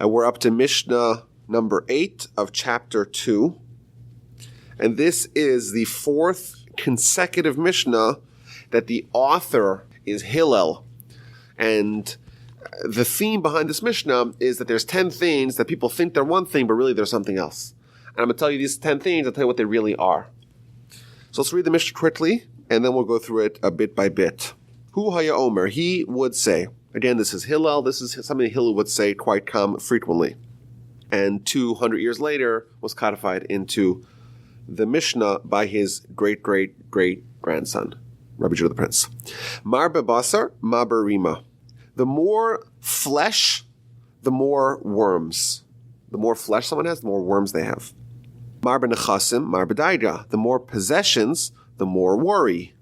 We're up to Mishnah number 8 of chapter 2. And this is the 4th consecutive Mishnah that the author is Hillel. And the theme behind this Mishnah is that there's 10 things that people think they're one thing, but really they're something else. And I'm going to tell you these 10 things, I'll tell you what they really are. So let's read the Mishnah quickly, and then we'll go through it a bit by bit. Hu haya omer, he would say. Again, this is Hillel. This is something Hillel would say quite frequently. And 200 years later was codified into the Mishnah by his great-great-great-grandson, Rabbi Judah the Prince. Marbe basar, maber rima. The more flesh, the more worms. The more flesh someone has, the more worms they have. Marbe nechasim, marbe daida. The more possessions, the more worry.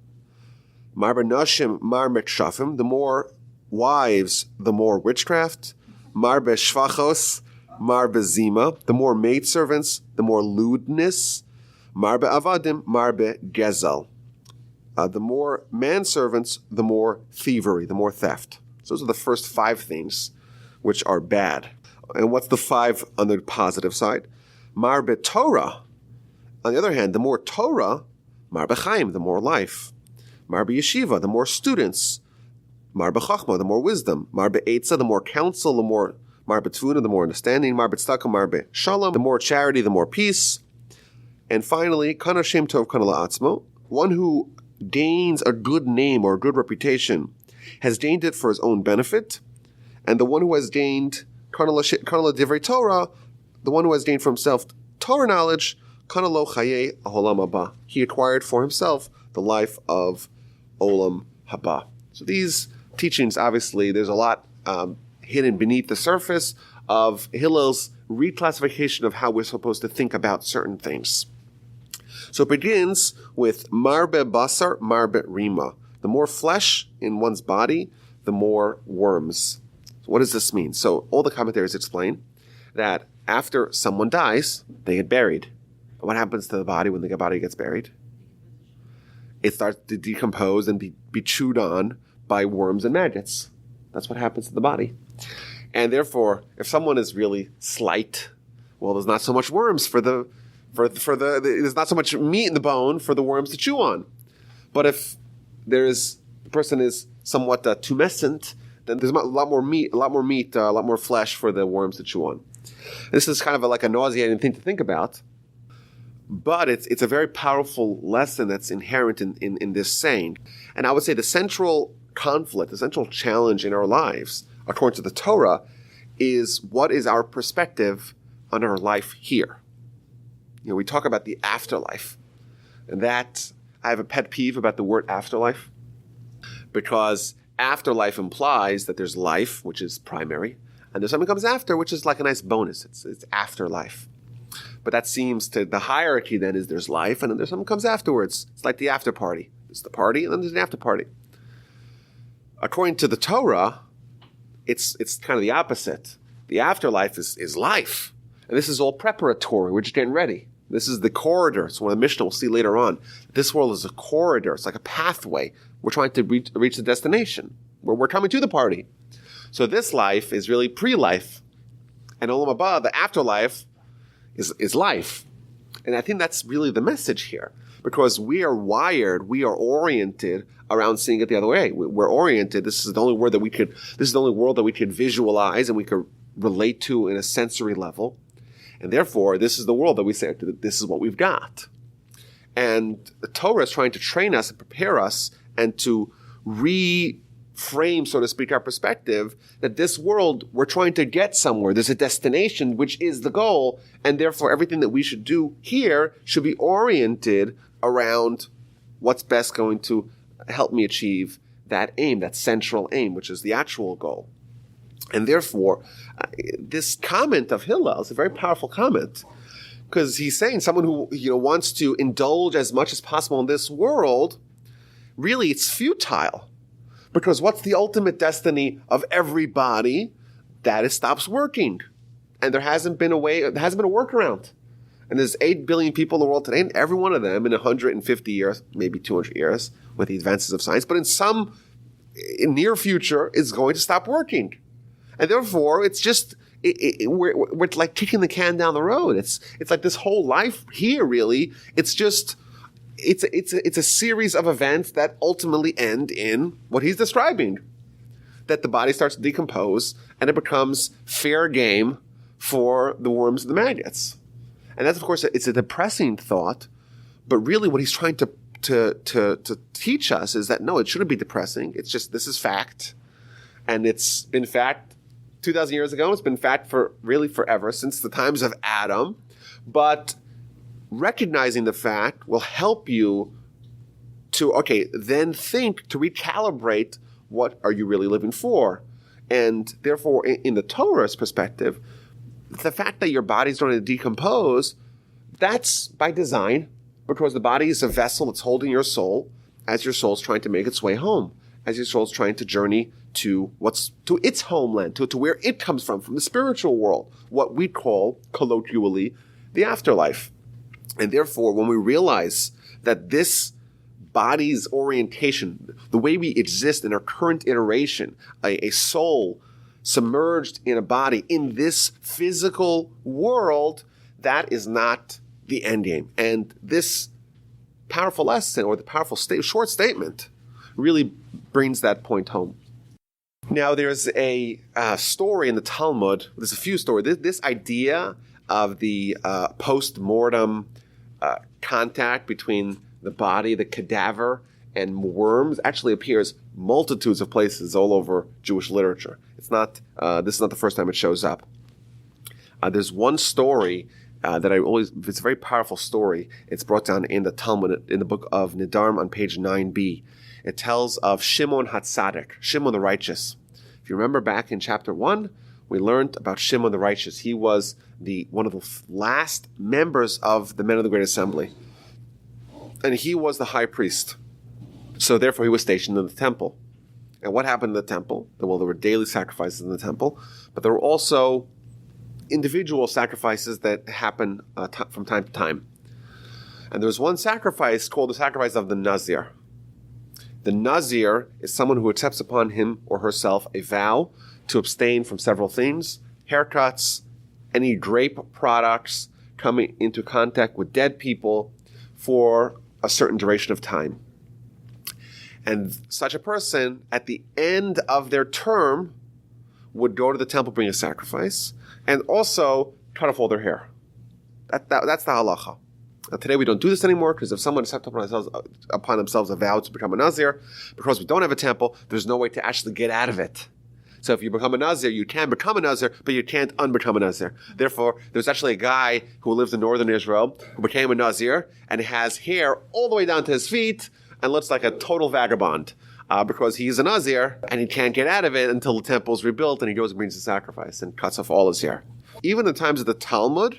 Marbe nashim, marbe shafim. The more wives, the more witchcraft. Marbe shvachos, marbe zima. The more maidservants, the more lewdness. Marbe avadim, marbe gezel. The more manservants, the more thievery, the more theft. So those are the first 5 things which are bad. And what's the 5 on the positive side? Marbe Torah. On the other hand, the more Torah, marbe chaim, the more life. Marbe yeshiva, the more students. Marbe chachma, the more wisdom. Marbe eitzah, the more counsel, the more marbe tvuna, the more understanding. Marbe tzedakah, marbe shalom, the more charity, the more peace. And finally, kana shem tov kana la'atzmo, one who gains a good name or a good reputation has gained it for his own benefit, and the one who has gained kana divrei Torah, the one who has gained for himself Torah knowledge, kana lo chaye olam haba, he acquired for himself the life of olam haba. So these teachings, obviously, there's a lot hidden beneath the surface of Hillel's reclassification of how we're supposed to think about certain things. So it begins with marbe basar, marbe rima. The more flesh in one's body, the more worms. So what does this mean? So all the commentaries explain that after someone dies, they get buried. What happens to the body when the body gets buried? It starts to decompose and be chewed on by worms and maggots. That's what happens to the body. And therefore, if someone is really slight, well, there's not so much worms there's not so much meat in the bone for the worms to chew on. But if the person is somewhat tumescent, then there's a lot more meat, a lot more flesh for the worms to chew on. This is kind of like a nauseating thing to think about, but it's a very powerful lesson that's inherent in this saying. And I would say the central conflict, the central challenge in our lives, according to the Torah, is what is our perspective on our life here. We talk about the afterlife, and that I have a pet peeve about the word afterlife, because afterlife implies that there's life, which is primary, and there's something comes after, which is like a nice bonus. It's afterlife. But that seems to, the hierarchy then is there's life, and then there's something comes afterwards. It's like the after party. There's the party, and then there's an after party. According to the Torah, it's kind of the opposite. The afterlife is life. And this is all preparatory. We're just getting ready. This is the corridor. It's one of the Mishnah we'll see later on. This world is a corridor. It's like a pathway. We're trying to reach the destination. We're coming to the party. So this life is really pre-life. And Olam Haba, the afterlife, is life. And I think that's really the message here. Because we are wired, we are oriented around seeing it the other way. We're oriented. This is the only world that we could visualize and we could relate to in a sensory level. And therefore, this is the world that we say, this is what we've got. And the Torah is trying to train us and prepare us and to reframe, so to speak, our perspective that this world, we're trying to get somewhere. There's a destination, which is the goal. And therefore, everything that we should do here should be oriented around what's best going to help me achieve that aim, that central aim, which is the actual goal. And therefore, this comment of Hillel is a very powerful comment, because he's saying someone who wants to indulge as much as possible in this world, really it's futile. Because what's the ultimate destiny of everybody? That it stops working. And there hasn't been a workaround. And there's 8 billion people in the world today, and every one of them in 150 years, maybe 200 years, with the advances of science, but in near future, is going to stop working. And therefore, it's we're like kicking the can down the road. It's like this whole life here, really. It's just, it's a series of events that ultimately end in what he's describing. That the body starts to decompose and it becomes fair game for the worms and the maggots. And that's, of course, it's a depressing thought, but really what he's trying to teach us is that, no, it shouldn't be depressing. It's just, this is fact. And it's been fact 2,000 years ago. It's been fact for really forever, since the times of Adam. But recognizing the fact will help you to, then think, to recalibrate what are you really living for. And therefore, in the Torah's perspective, the fact that your body's going to decompose, that's by design, because the body is a vessel that's holding your soul as your soul's trying to make its way home, as your soul's trying to journey to its homeland, to where it comes from the spiritual world, what we call colloquially the afterlife. And therefore, when we realize that this body's orientation, the way we exist in our current iteration, a soul submerged in a body in this physical world, that is not the end game. And this powerful lesson, or the powerful short statement, really brings that point home. Now, there's a story in the Talmud. There's a few stories. This idea of the post-mortem contact between the body, the cadaver, and worms actually appears multitudes of places all over Jewish literature. It's not. This is not the first time it shows up. There's one story it's a very powerful story. It's brought down in the Talmud, in the book of Nedarim on page 9b. It tells of Shimon HaTzadik, Shimon the righteous. If you remember back in chapter 1, we learned about Shimon the righteous. He was one of the last members of the men of the Great Assembly. And he was the high priest. So therefore he was stationed in the temple. And what happened in the temple? Well, there were daily sacrifices in the temple, but there were also individual sacrifices that happen from time to time. And there was one sacrifice called the sacrifice of the Nazir. The Nazir is someone who accepts upon him or herself a vow to abstain from several things: haircuts, any grape products, coming into contact with dead people for a certain duration of time. And such a person, at the end of their term, would go to the temple, bring a sacrifice, and also cut off all their hair. That's the halacha. Now, today we don't do this anymore, because if someone accepts upon themselves a vow to become a Nazir, because we don't have a temple, there's no way to actually get out of it. So if you become a Nazir, you can become a Nazir, but you can't unbecome a Nazir. Therefore, there's actually a guy who lives in northern Israel who became a Nazir and has hair all the way down to his feet and looks like a total vagabond. Because he's a Nazir and he can't get out of it until the temple's rebuilt, and he goes and brings a sacrifice and cuts off all his hair. Even in the times of the Talmud,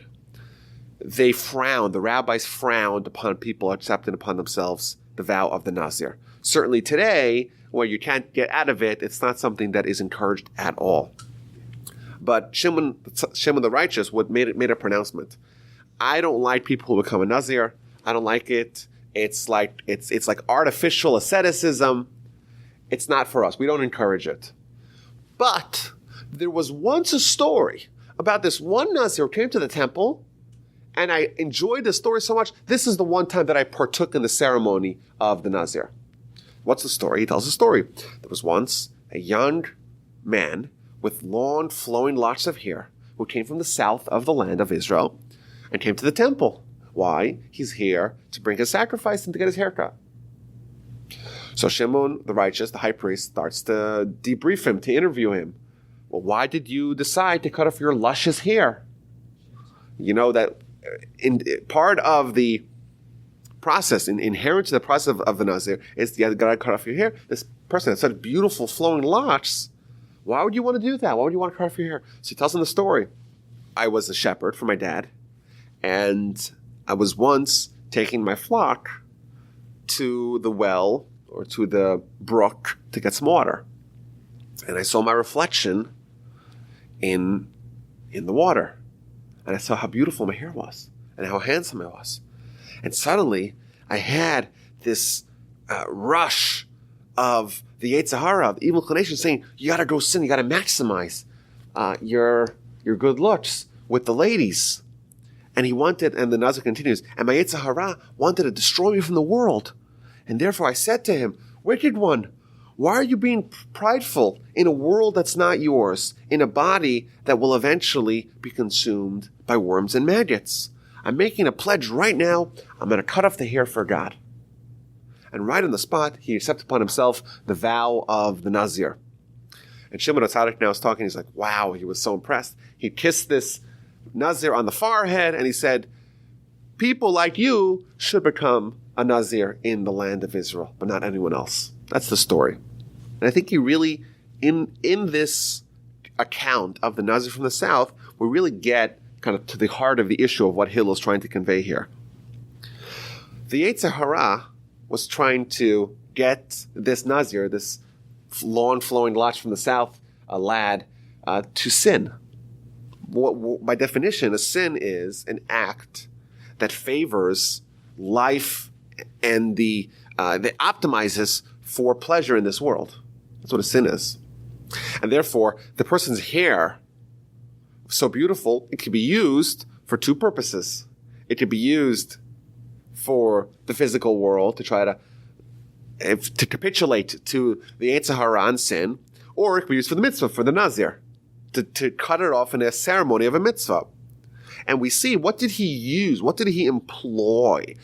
the rabbis frowned upon people accepting upon themselves the vow of the Nazir. Certainly today, where you can't get out of it, it's not something that is encouraged at all. But Shimon the righteous made a pronouncement. I don't like people who become a Nazir. I don't like it. It's like artificial asceticism. It's not for us. We don't encourage it. But there was once a story about this one Nazir who came to the temple, and I enjoyed the story so much. This is the one time that I partook in the ceremony of the Nazir. What's the story? He tells a story. There was once a young man with long, flowing locks of hair who came from the south of the land of Israel and came to the temple. Why? He's here to bring his sacrifice and to get his haircut. So Shimon the righteous, the high priest, starts to debrief him, to interview him. Well, why did you decide to cut off your luscious hair? You know that in part of the process, inherent to the process of the Nazir, is you got to cut off your hair. This person has such beautiful flowing locks. Why would you want to do that? Why would you want to cut off your hair? So he tells him the story. I was a shepherd for my dad, and I was once taking my flock to the well or to the brook to get some water. And I saw my reflection in the water. And I saw how beautiful my hair was and how handsome I was. And suddenly I had this rush of the Yetzer Hara, of the evil inclination, saying, you got to go sin, you got to maximize your your good looks with the ladies. And the Nazir continues, and my Yetzer Hara wanted to destroy me from the world. And therefore I said to him, wicked one, why are you being prideful in a world that's not yours, in a body that will eventually be consumed by worms and maggots? I'm making a pledge right now. I'm going to cut off the hair for God. And right on the spot, he accepted upon himself the vow of the Nazir. And Shimon HaTzadik now is talking. He's like, wow, he was so impressed. He kissed this Nazir on the forehead, and he said, people like you should become a Nazir in the land of Israel, but not anyone else. That's the story. And I think he really, in this account of the Nazir from the south, we really get kind of to the heart of the issue of what Hillel is trying to convey here. The Yetzer Hara was trying to get this Nazir, this lawn flowing locks from the south, a lad, to sin. By definition, a sin is an act that favors life and that optimizes for pleasure in this world. That's what a sin is. And therefore, the person's hair, so beautiful, it can be used for two purposes. It could be used for the physical world to try to capitulate to the Yetzer Hara and sin, or it could be used for the mitzvah, for the Nazir, to cut it off in a ceremony of a mitzvah. And we see, what did he use? What did he employ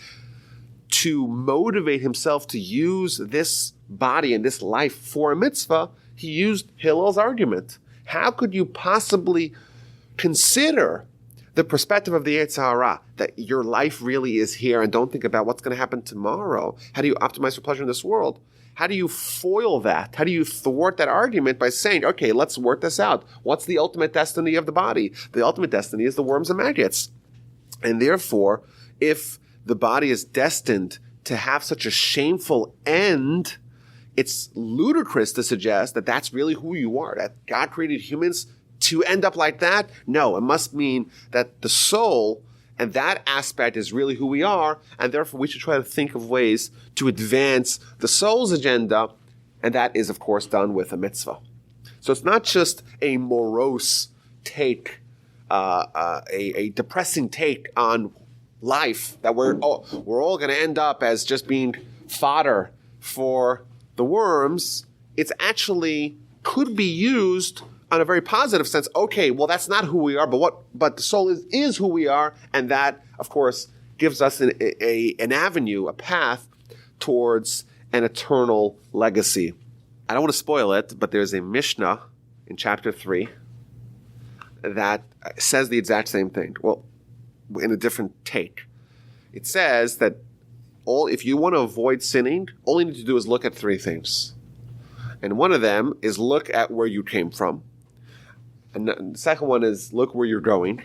to motivate himself to use this body and this life for a mitzvah? He used Hillel's argument. How could you possibly consider the perspective of the Yetzer Hara, that your life really is here and don't think about what's going to happen tomorrow? How do you optimize for pleasure in this world? How do you foil that? How do you thwart that argument by saying, okay, let's work this out. What's the ultimate destiny of the body? The ultimate destiny is the worms and maggots. And therefore, if the body is destined to have such a shameful end, it's ludicrous to suggest that that's really who you are, that God created humans to end up like that. No, it must mean that the soul and that aspect is really who we are, and therefore we should try to think of ways to advance the soul's agenda, and that is, of course, done with a mitzvah. So it's not just a morose take, a depressing take on life, that we're all going to end up as just being fodder for the worms. It's actually could be used on a very positive sense. Okay, well, that's not who we are, but the soul is who we are, and that, of course, gives us an avenue, a path towards an eternal legacy. I don't want to spoil it, but there's a mishnah in chapter 3 that says the exact same thing. Well, in a different take. It says that if you want to avoid sinning, all you need to do is look at 3 things. And one of them is look at where you came from. And the second one is look where you're going.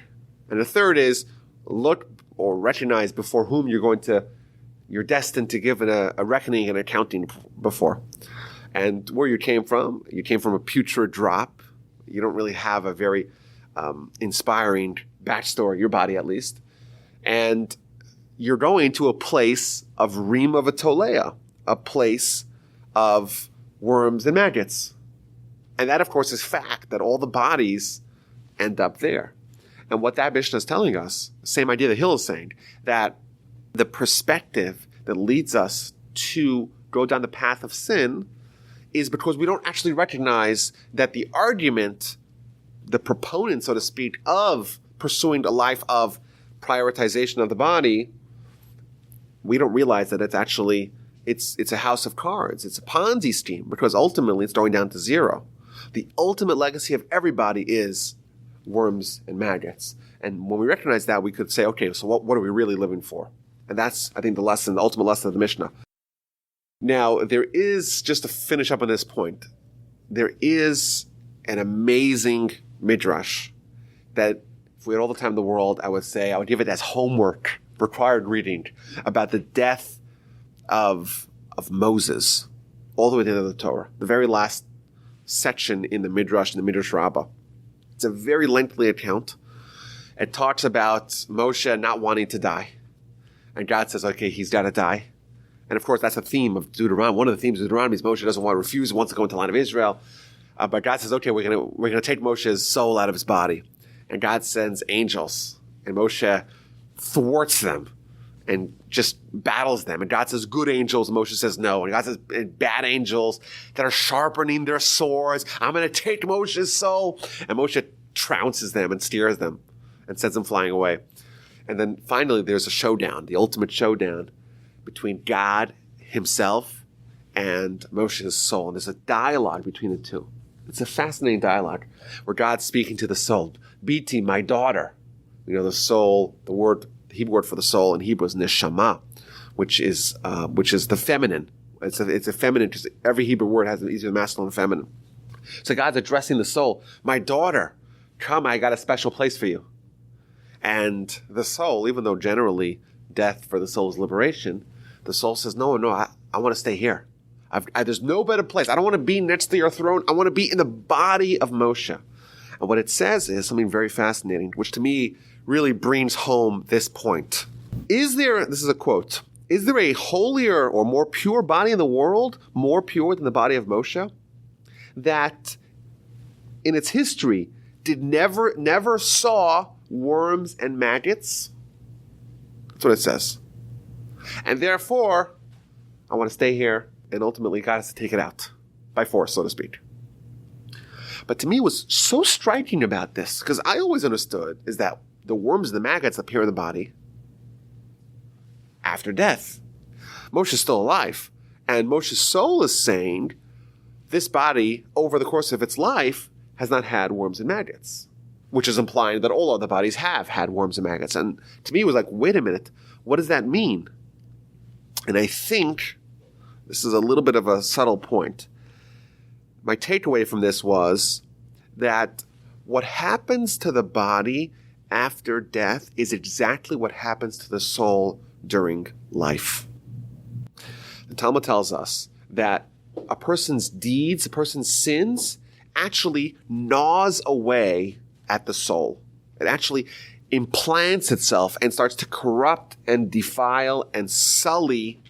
And the third is look or recognize before whom you're destined to give a reckoning and accounting before. And where you came from a putrid drop. You don't really have a very inspiring backstory, your body at least. And you're going to a place of ream of a tolea, a place of worms and maggots. And that, of course, is fact, that all the bodies end up there. And what that mishnah is telling us, same idea that Hillel is saying, that the perspective that leads us to go down the path of sin is because we don't actually recognize that the argument, the proponent, so to speak, of pursuing a life of prioritization of the body, we don't realize that it's a house of cards. It's a Ponzi scheme, because ultimately it's going down to zero. The ultimate legacy of everybody is worms and maggots. And when we recognize that, we could say, okay, so what are we really living for? And that's, I think, the ultimate lesson of the Mishnah. Now, there is, just to finish up on this point, there is an amazing midrash that, if we had all the time in the world, I would give it as homework, required reading, about the death of Moses, all the way to the end of the Torah, the very last section in the Midrash, in the Midrash Rabbah. It's a very lengthy account. It talks about Moshe not wanting to die. And God says, okay, he's got to die. And of course, that's a theme of Deuteronomy. One of the themes of Deuteronomy is Moshe doesn't want to refuse, wants to go into the land of Israel. But God says, okay, we're going to take Moshe's soul out of his body. and God sends angels, and Moshe thwarts them and just battles them. And God says, good angels. And Moshe says, no. And God says, bad angels that are sharpening their swords. I'm going to take Moshe's soul. And Moshe trounces them and steers them and sends them flying away. And then finally, there's a showdown, the ultimate showdown between God himself and Moshe's soul. And there's a dialogue between the two. It's a fascinating dialogue where God's speaking to the soul. Biti, my daughter. The soul, the Hebrew word for the soul in Hebrew is neshama, which is the feminine. It's a feminine, because every Hebrew word has either masculine or feminine. So God's addressing the soul. My daughter, come, I got a special place for you. And the soul, even though generally death for the soul is liberation, the soul says, no, I want to stay here. There's no better place. I don't want to be next to your throne. I want to be in the body of Moshe. And what it says is something very fascinating, which to me really brings home this point. This is a quote, is there a holier or more pure body in the world, more pure than the body of Moshe, that in its history never saw worms and maggots? That's what it says. And therefore, I want to stay here, and ultimately God has to take it out by force, so to speak. But to me, what's so striking about this, because I always understood, is that the worms and the maggots appear in the body after death. Moshe's still alive, and Moshe's soul is saying this body, over the course of its life, has not had worms and maggots, which is implying that all other bodies have had worms and maggots. And to me, it was like, wait a minute, what does that mean? And I think this is a little bit of a subtle point. My takeaway from this was that what happens to the body after death is exactly what happens to the soul during life. The Talmud tells us that a person's deeds, a person's sins, actually gnaws away at the soul. It actually implants itself and starts to corrupt and defile and sully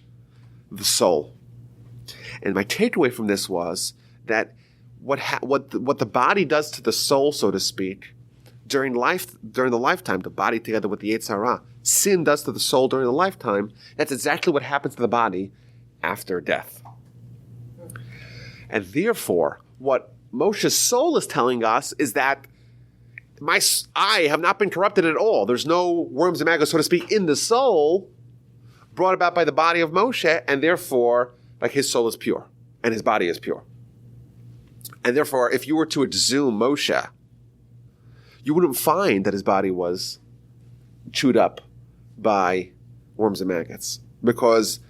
the soul. And my takeaway from this was that what the body does to the soul, so to speak, during the lifetime, the body together with the Yetzer Hara, sin does to the soul during the lifetime, that's exactly what happens to the body after death. And therefore, what Moshe's soul is telling us is that I have not been corrupted at all. There's no worms and maggots, so to speak, in the soul brought about by the body of Moshe, and therefore, like, his soul is pure and his body is pure. And therefore, if you were to exhume Moshe, you wouldn't find that his body was chewed up by worms and maggots, because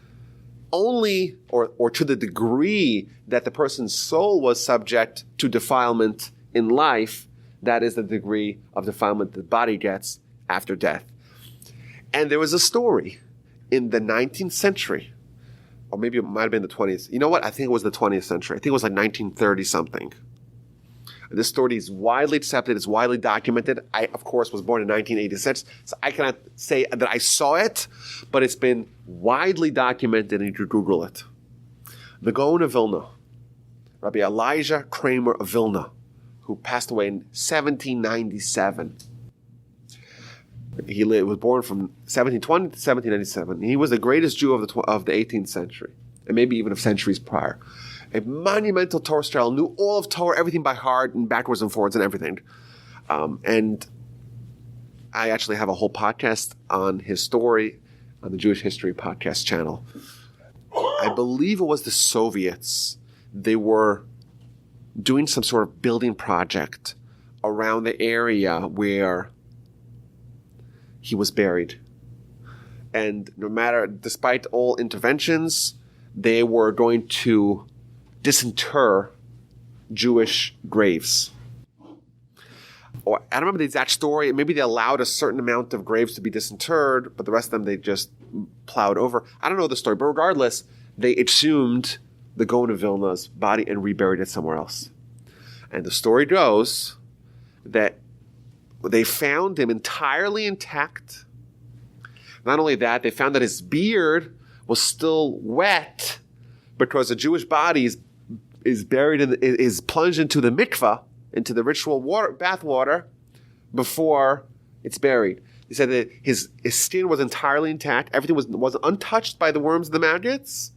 only, or to the degree that the person's soul was subject to defilement in life, that is the degree of defilement the body gets after death. And there was a story in the 19th century, or maybe it might have been the 20th. You know what? I think it was the 20th century. I think it was like 1930 something. This story is widely accepted. It's widely documented. I, of course, was born in 1986, so I cannot say that I saw it, but it's been widely documented, and you can Google it. The Gaon of Vilna, Rabbi Elijah Kramer of Vilna, who passed away in 1797. He was born from 1720 to 1797. He was the greatest Jew of the 18th century, and maybe even of centuries prior. A monumental Torah scholar, knew all of Torah, everything by heart, and backwards and forwards and everything. And I actually have a whole podcast on his story on the Jewish History Podcast channel. I believe it was the Soviets. They were doing some sort of building project around the area where he was buried. And despite all interventions, they were going to disinter Jewish graves. Or I don't remember the exact story. Maybe they allowed a certain amount of graves to be disinterred, but the rest of them they just plowed over. I don't know the story, but regardless, they exhumed the Gaon of Vilna's body and reburied it somewhere else. And the story goes that they found him entirely intact. Not only that, they found that his beard was still wet because a Jewish body is buried is plunged into the mikveh, into the ritual bath water, before it's buried. He said that his skin was entirely intact. Everything was untouched by the worms and the maggots.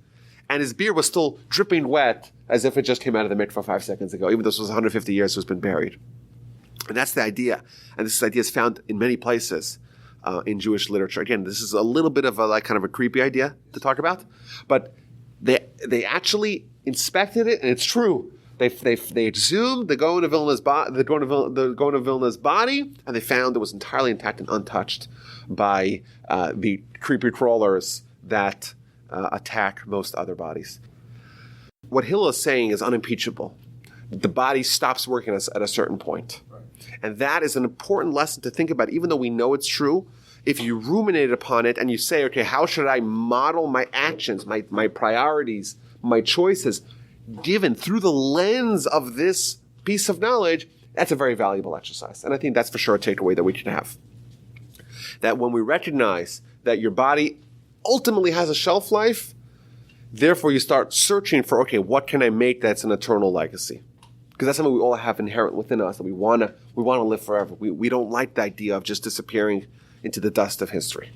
And his beard was still dripping wet as if it just came out of the mikvah 5 seconds ago, even though this was 150 years, so it's been buried. And that's the idea. And this idea is found in many places in Jewish literature. Again, this is a little bit of a kind of a creepy idea to talk about. But they actually inspected it, and it's true. They exhumed the Gaon of Vilna's body, and they found it was entirely intact and untouched by the creepy crawlers that attack most other bodies. What Hillel is saying is unimpeachable. The body stops working at a certain point. Right. And that is an important lesson to think about, even though we know it's true. If you ruminate upon it and you say, okay, how should I model my actions, my priorities, my choices, given through the lens of this piece of knowledge, that's a very valuable exercise. And I think that's for sure a takeaway that we can have. That when we recognize that your body ultimately has a shelf life, therefore you start searching for, okay, what can I make that's an eternal legacy? Because that's something we all have inherent within us, that we want to live forever. We don't like the idea of just disappearing into the dust of history.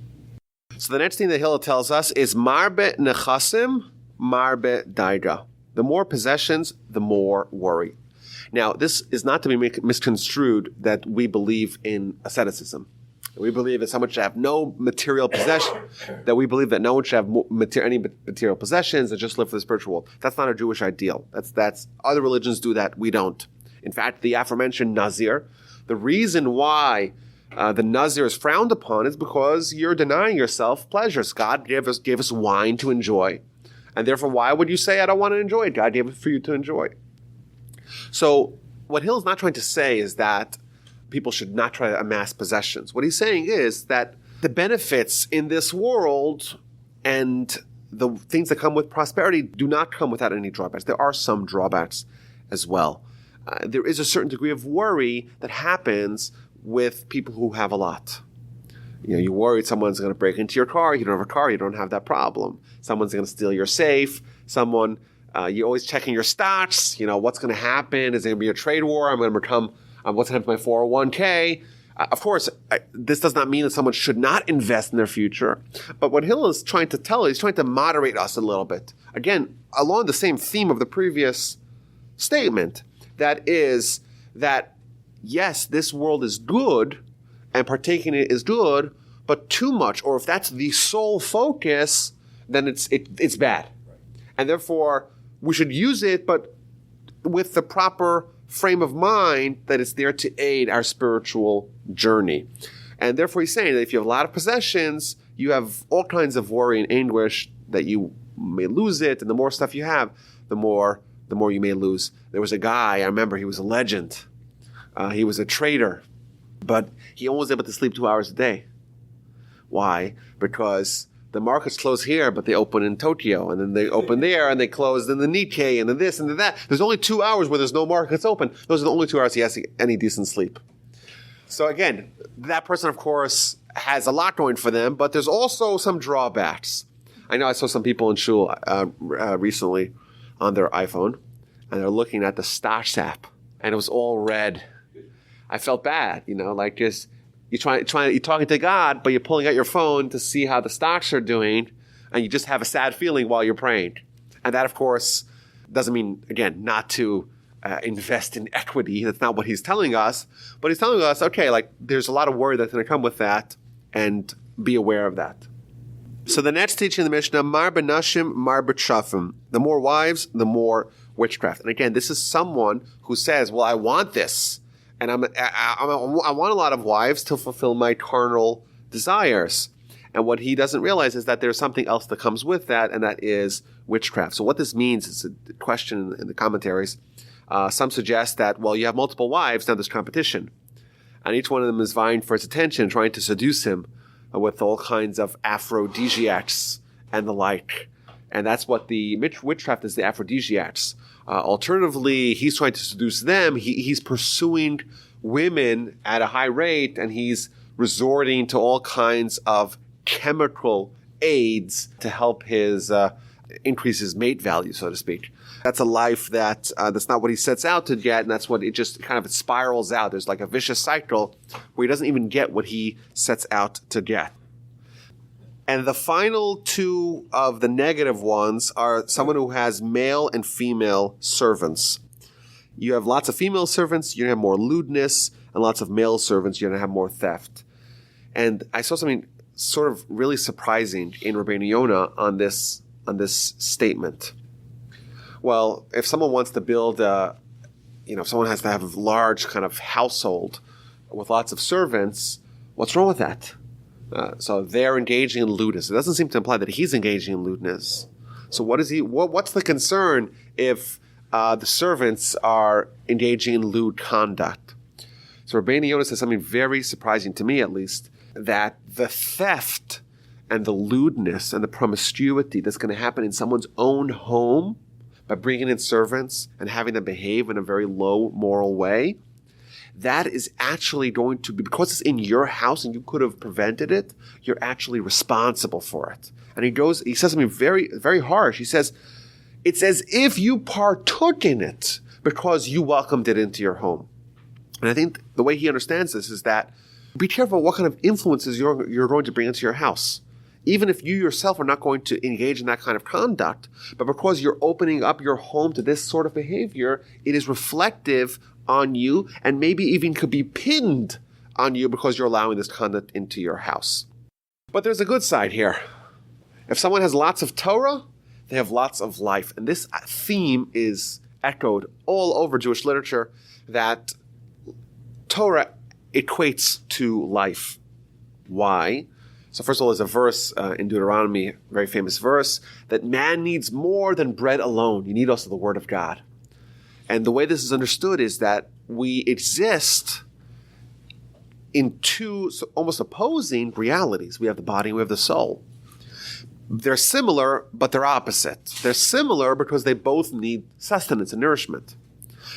So the next thing that Hillel tells us is marbe nechasim, marbe daiga. The more possessions, the more worry. Now, this is not to be misconstrued that we believe in asceticism. We believe that someone should have no material possession, that we believe that no one should have any material possessions and just live for the spiritual world. That's not a Jewish ideal. That's other religions do that. We don't. In fact, the aforementioned Nazir, the reason why the Nazir is frowned upon is because you're denying yourself pleasures. God gave us wine to enjoy. And therefore, why would you say, I don't want to enjoy it? God gave it for you to enjoy. So what Hillel's not trying to say is that people should not try to amass possessions. What he's saying is that the benefits in this world and the things that come with prosperity do not come without any drawbacks. There are some drawbacks as well. There is a certain degree of worry that happens with people who have a lot. You're worried someone's going to break into your car. You don't have a car. You don't have that problem. Someone's going to steal your safe. You're always checking your stocks. What's going to happen? Is there going to be a trade war? I'm going to become, what's going to happen to my 401k? Of course, this does not mean that someone should not invest in their future. But what Hillel is trying to tell, he's trying to moderate us a little bit. Again, along the same theme of the previous statement, that is that, yes, this world is good, and partaking in it is good, but too much, or if that's the sole focus, then it's bad. Right. And therefore, we should use it, but with the proper frame of mind that it's there to aid our spiritual journey. And therefore, he's saying that if you have a lot of possessions, you have all kinds of worry and anguish that you may lose it, and the more stuff you have, the more you may lose. There was a guy, I remember, he was a legend. He was a trader. But he only was able to sleep 2 hours a day. Why? Because the markets close here, but they open in Tokyo, and then they open there, and they close in the Nikkei, and then this and then that. There's only 2 hours where there's no markets open. Those are the only 2 hours he has to get any decent sleep. So again, that person, of course, has a lot going for them, but there's also some drawbacks. I know I saw some people in shul recently on their iPhone, and they're looking at the stocks app, and it was all red. I felt bad, like just you're talking to God, but you're pulling out your phone to see how the stocks are doing, and you just have a sad feeling while you're praying. And that, of course, doesn't mean, again, not to invest in equity. That's not what he's telling us. But he's telling us, okay, there's a lot of worry that's going to come with that, and be aware of that. So the next teaching in the Mishnah, mar benashim, mar b'tshafim. The more wives, the more witchcraft. And again, this is someone who says, well, I want this. And I want a lot of wives to fulfill my carnal desires. And what he doesn't realize is that there's something else that comes with that, and that is witchcraft. So what this means is a question in the commentaries. Some suggest that, well, you have multiple wives, now there's competition. And each one of them is vying for his attention, trying to seduce him with all kinds of aphrodisiacs and the like. And that's what the witchcraft is, the aphrodisiacs. Alternatively, he's trying to seduce them. He's pursuing women at a high rate, and he's resorting to all kinds of chemical aids to help his increases mate value, so to speak. That's a life that's not what he sets out to get, and that's what it just kind of spirals out. There's like a vicious cycle where he doesn't even get what he sets out to get. And the final two of the negative ones are someone who has male and female servants. You have lots of female servants, you're going to have more lewdness, and lots of male servants, you're going to have more theft. And I saw something sort of really surprising in Rabbeinu Yonah on this statement. Well, if someone wants to build if someone has to have a large kind of household with lots of servants, what's wrong with that? So they're engaging in lewdness. It doesn't seem to imply that he's engaging in lewdness. So what's the concern if the servants are engaging in lewd conduct? So Rabbeinu Yonah says something very surprising to me, at least, that the theft and the lewdness and the promiscuity that's going to happen in someone's own home by bringing in servants and having them behave in a very low moral way, that is actually going to be, because it's in your house and you could have prevented it, you're actually responsible for it. And he says something very, very harsh. He says, it's as if you partook in it because you welcomed it into your home. And I think the way he understands this is that be careful what kind of influences you're going to bring into your house. Even if you yourself are not going to engage in that kind of conduct, but because you're opening up your home to this sort of behavior, it is reflective on you and maybe even could be pinned on you because you're allowing this conduct into your house. But there's a good side here. If someone has lots of Torah, they have lots of life. And this theme is echoed all over Jewish literature, that Torah equates to life. Why? So first of all, there's a verse in Deuteronomy, a very famous verse, that man needs more than bread alone. You need also the word of God. And the way this is understood is that we exist in two almost opposing realities. We have the body and we have the soul. They're similar, but they're opposite. They're similar because they both need sustenance and nourishment.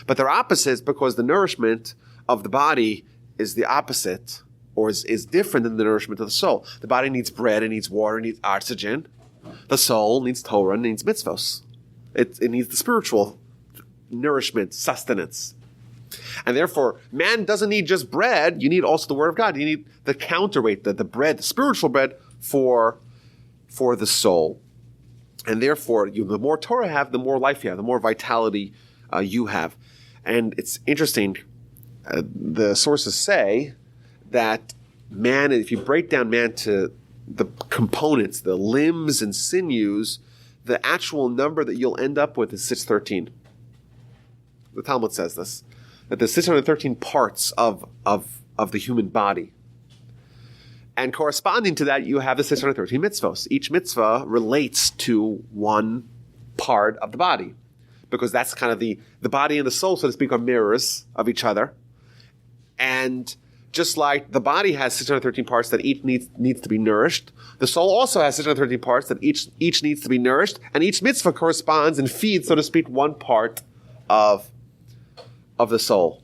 But they're opposites because the nourishment of the body is the opposite, or is different than the nourishment of the soul. The body needs bread, it needs water, it needs oxygen. The soul needs Torah, and needs mitzvos. It needs the spiritual nourishment, sustenance. And therefore, man doesn't need just bread, you need also the word of God. You need the counterweight, the bread, the spiritual bread for the soul. And therefore, the more Torah you have, the more life you have, the more vitality you have. And it's interesting, the sources say that man, if you break down man to the components, the limbs and sinews, the actual number that you'll end up with is 613. The Talmud says this, that there's 613 parts of the human body. And corresponding to that, you have the 613 mitzvos. Each mitzvah relates to one part of the body, because that's kind of the body and the soul, so to speak, are mirrors of each other. And just like the body has 613 parts that each needs to be nourished, the soul also has 613 parts that each needs to be nourished, and each mitzvah corresponds and feeds, so to speak, one part of the soul.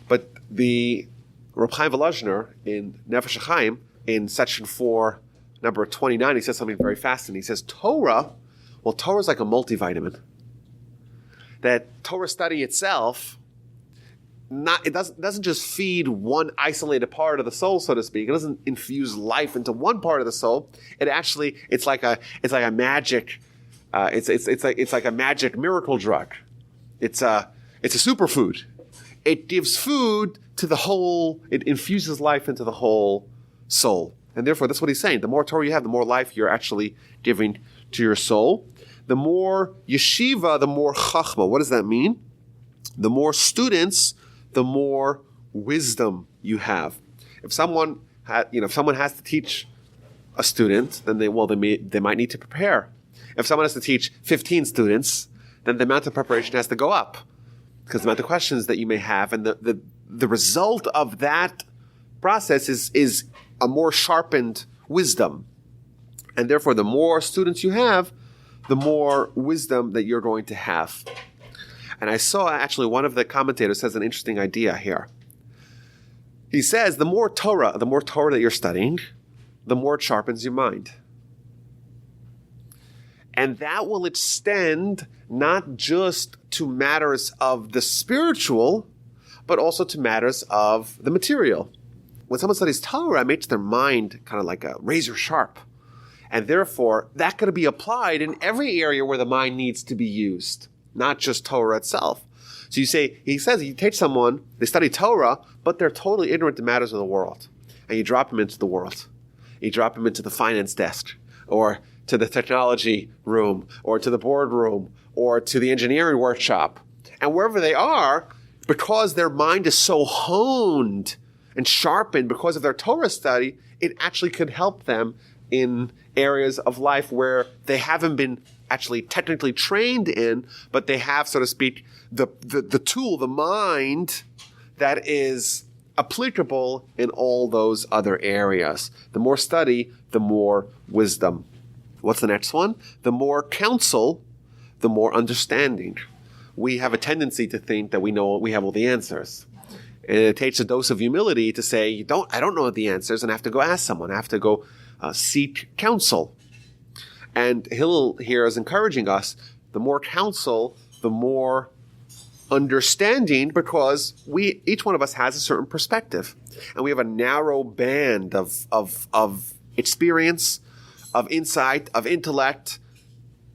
But the Reb Chaim Volozhiner in Nefesh HaChaim, in section 4, number 29, he says something very fascinating. He says, Torah is like a multivitamin. That Torah study itself, it doesn't just feed one isolated part of the soul, so to speak. It doesn't infuse life into one part of the soul. It actually, it's like a magic, it's like a magic miracle drug. It's a superfood. It gives food to the whole, it infuses life into the whole soul. And therefore, that's what he's saying. The more Torah you have, the more life you're actually giving to your soul. The more yeshiva, the more chachma. What does that mean? The more students, the more wisdom you have. If someone has to teach a student, then they might need to prepare. If someone has to teach 15 students, then the amount of preparation has to go up, because the amount of questions that you may have, and the result of that process is a more sharpened wisdom. And therefore, the more students you have, the more wisdom that you're going to have. And I saw actually one of the commentators has an interesting idea here. He says the more Torah that you're studying, the more it sharpens your mind. And that will extend not just to matters of the spiritual, but also to matters of the material. When someone studies Torah, it makes their mind kind of like a razor sharp. And therefore, that could be applied in every area where the mind needs to be used, not just Torah itself. So he says, you take someone, they study Torah, but they're totally ignorant to matters of the world. And you drop them into the world. You drop them into the finance desk, or to the technology room, or to the boardroom, or to the engineering workshop. And wherever they are, because their mind is so honed and sharpened because of their Torah study, it actually could help them in areas of life where they haven't been actually technically trained in, but they have, so to speak, the tool, the mind that is applicable in all those other areas. The more study, the more wisdom. What's the next one? The more counsel, the more understanding. We have a tendency to think that we have all the answers. And it takes a dose of humility to say, I don't know the answers, and I have to go ask someone. I have to go seek counsel. And Hillel here is encouraging us, the more counsel, the more understanding, because each one of us has a certain perspective. And we have a narrow band of experience, of insight, of intellect,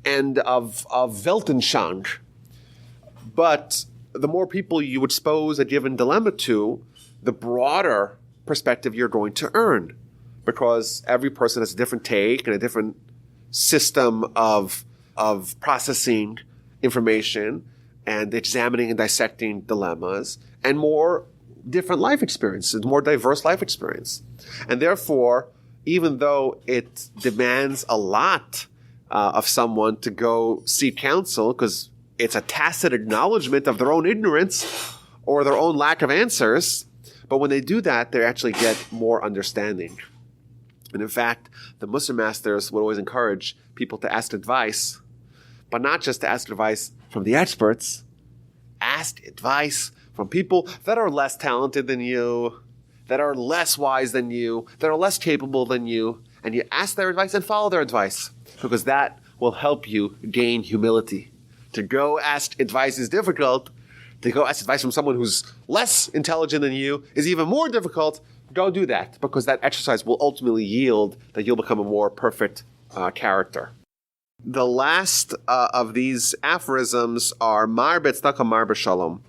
and of Weltanschauung. But the more people you expose a given dilemma to, the broader perspective you're going to earn. Because every person has a different take and a different system of processing information and examining and dissecting dilemmas, and more different life experiences, more diverse life experience. And therefore, even though it demands a lot of someone to go seek counsel, because it's a tacit acknowledgement of their own ignorance or their own lack of answers, but when they do that, they actually get more understanding. And in fact, the Musar masters would always encourage people to ask advice, but not just to ask advice from the experts. Ask advice from people that are less talented than you, that are less wise than you, that are less capable than you, and you ask their advice and follow their advice, because that will help you gain humility. To go ask advice is difficult. To go ask advice from someone who's less intelligent than you is even more difficult. Don't do that, because that exercise will ultimately yield that you'll become a more perfect character. The last of these aphorisms are Mar b'tzedakah, Mar b'shalom.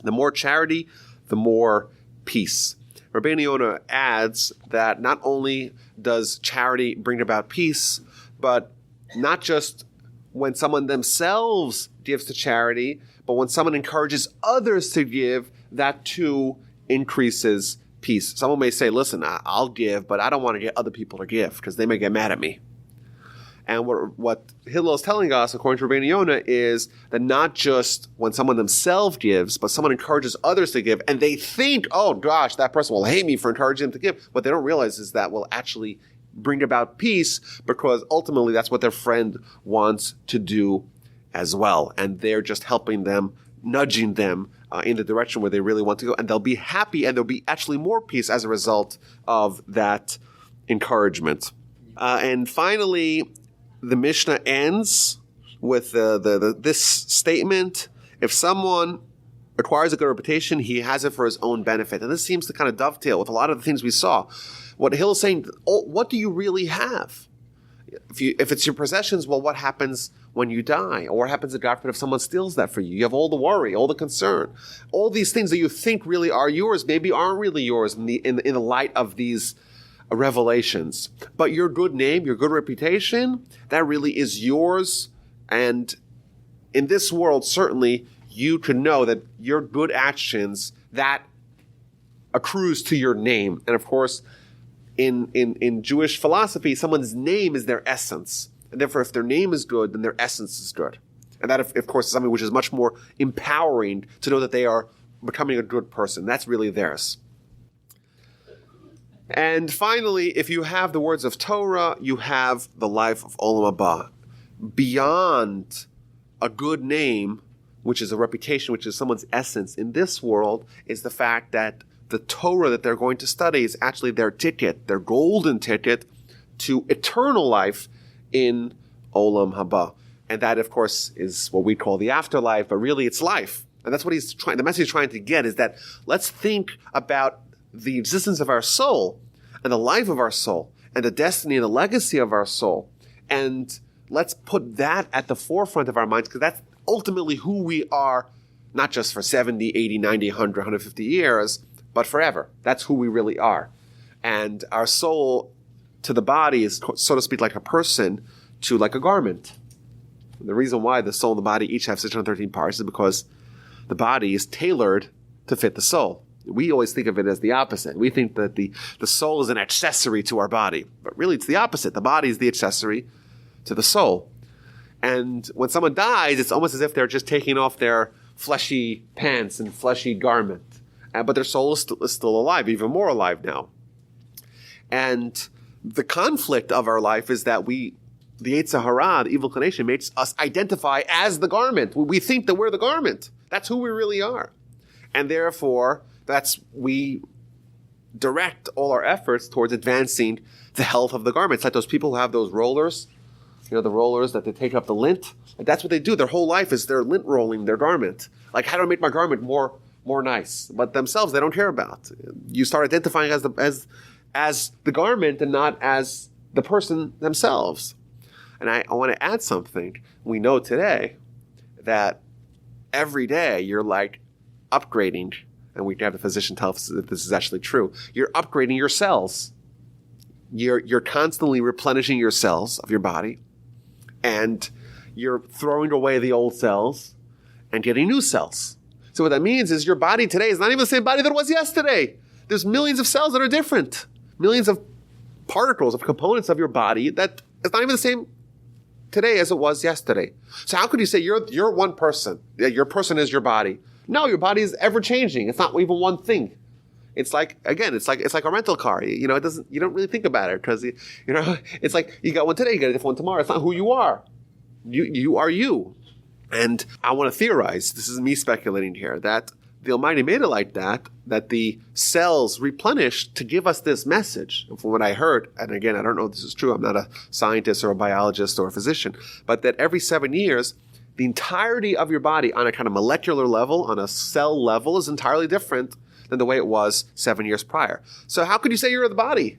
The more charity, the more peace. Rabbeinu Yonah adds that not only does charity bring about peace, but not just when someone themselves gives to charity, but when someone encourages others to give, that too increases peace. Someone may say, listen, I'll give, but I don't want to get other people to give because they may get mad at me. And what Hillel is telling us, according to Rabbeinu Yonah, is that not just when someone themselves gives, but someone encourages others to give, and they think, oh gosh, that person will hate me for encouraging them to give. What they don't realize is that will actually bring about peace, because ultimately that's what their friend wants to do as well. And they're just helping them, nudging them in the direction where they really want to go. And they'll be happy, and there'll be actually more peace as a result of that encouragement. And finally, the Mishnah ends with this statement: if someone acquires a good reputation, he has it for his own benefit. And this seems to kind of dovetail with a lot of the things we saw. What Hillel is saying, what do you really have? If it's your possessions, well, what happens when you die? Or what happens, God forbid, if someone steals that for you? You have all the worry, all the concern. All these things that you think really are yours maybe aren't really yours in the light of these revelations. But your good name, your good reputation, that really is yours. And in this world, certainly, you can know that your good actions, that accrues to your name. And of course, in Jewish philosophy, someone's name is their essence. And therefore, if their name is good, then their essence is good. And that, of course, is something which is much more empowering to know that they are becoming a good person. That's really theirs. And finally, if you have the words of Torah, you have the life of Olam Haba. Beyond a good name, which is a reputation, which is someone's essence in this world, is the fact that the Torah that they're going to study is actually their ticket, their golden ticket to eternal life in Olam Haba. And that, of course, is what we call the afterlife, but really it's life. And that's what the message he's trying to get is that let's think about the existence of our soul and the life of our soul and the destiny and the legacy of our soul. And let's put that at the forefront of our minds, because that's ultimately who we are, not just for 70, 80, 90, 100, 150 years, but forever. That's who we really are. And our soul to the body is, so to speak, like a person to like a garment. And the reason why the soul and the body each have 613 parts is because the body is tailored to fit the soul. We always think of it as the opposite. We think that the soul is an accessory to our body. But really it's the opposite. The body is the accessory to the soul. And when someone dies, it's almost as if they're just taking off their fleshy pants and fleshy garment. But their soul is still alive, even more alive now. And the conflict of our life is that the Yetzer Hara, the evil inclination, makes us identify as the garment. We think that we're the garment. That's who we really are. And therefore, we direct all our efforts towards advancing the health of the garment. It's like those people who have those rollers, the rollers that they take up the lint. Like that's what they do. Their whole life is they're lint rolling their garment. Like, how do I make my garment more nice? But themselves, they don't care about. You start identifying as the garment and not as the person themselves. And I want to add something. We know today that every day you're like upgrading, and we can have the physician tell us that this is actually true. You're upgrading your cells. You're constantly replenishing your cells of your body, and you're throwing away the old cells and getting new cells. So what that means is your body today is not even the same body that it was yesterday. There's millions of cells that are different. Millions of particles, of components of your body that is not even the same today as it was yesterday. So how could you say you're one person? Your person is your body. No, your body is ever changing. It's not even one thing. It's like a rental car. You don't really think about it because it's like you got one today, you got a different one tomorrow. It's not who you are. You are you. And I want to theorize, this is me speculating here, that the Almighty made it like that the cells replenished to give us this message. And from what I heard, and again, I don't know if this is true, I'm not a scientist or a biologist or a physician, but that every 7 years, the entirety of your body on a kind of molecular level, on a cell level, is entirely different than the way it was 7 years prior. So how could you say you're the body?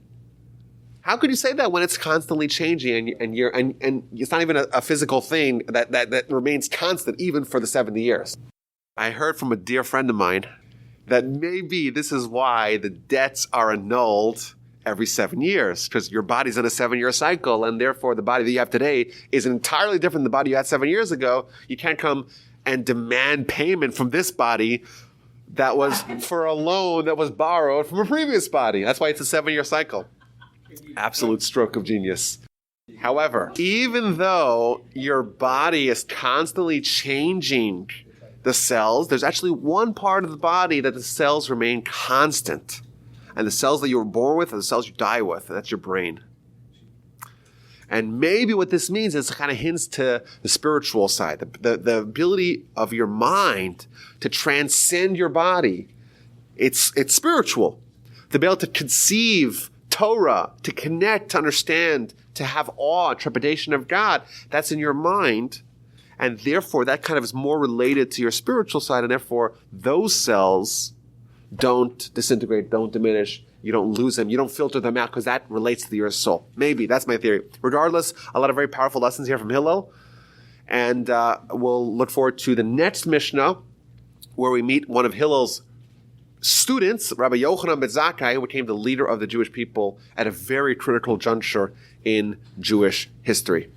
How could you say that when it's constantly changing and it's not even a physical thing that remains constant even for the 70 years? I heard from a dear friend of mine that maybe this is why the debts are annulled every 7 years, because your body's in a 7-year cycle, and therefore the body that you have today is entirely different than the body you had 7 years ago. You can't come and demand payment from this body that was for a loan that was borrowed from a previous body. That's why it's a 7-year cycle. Absolute stroke of genius. However, even though your body is constantly changing the cells, there's actually one part of the body that the cells remain constant. And the cells that you were born with are the cells you die with, and that's your brain. And maybe what this means is it kind of hints to the spiritual side, the ability of your mind to transcend your body. It's spiritual. To be able to conceive Torah, to connect, to understand, to have awe, trepidation of God, that's in your mind. And therefore, that kind of is more related to your spiritual side, and therefore, those cells don't disintegrate, don't diminish, you don't lose them, you don't filter them out, because that relates to your soul. Maybe, that's my theory. Regardless, a lot of very powerful lessons here from Hillel, and we'll look forward to the next Mishnah, where we meet one of Hillel's students, Rabbi Yochanan ben Zakkai, who became the leader of the Jewish people at a very critical juncture in Jewish history.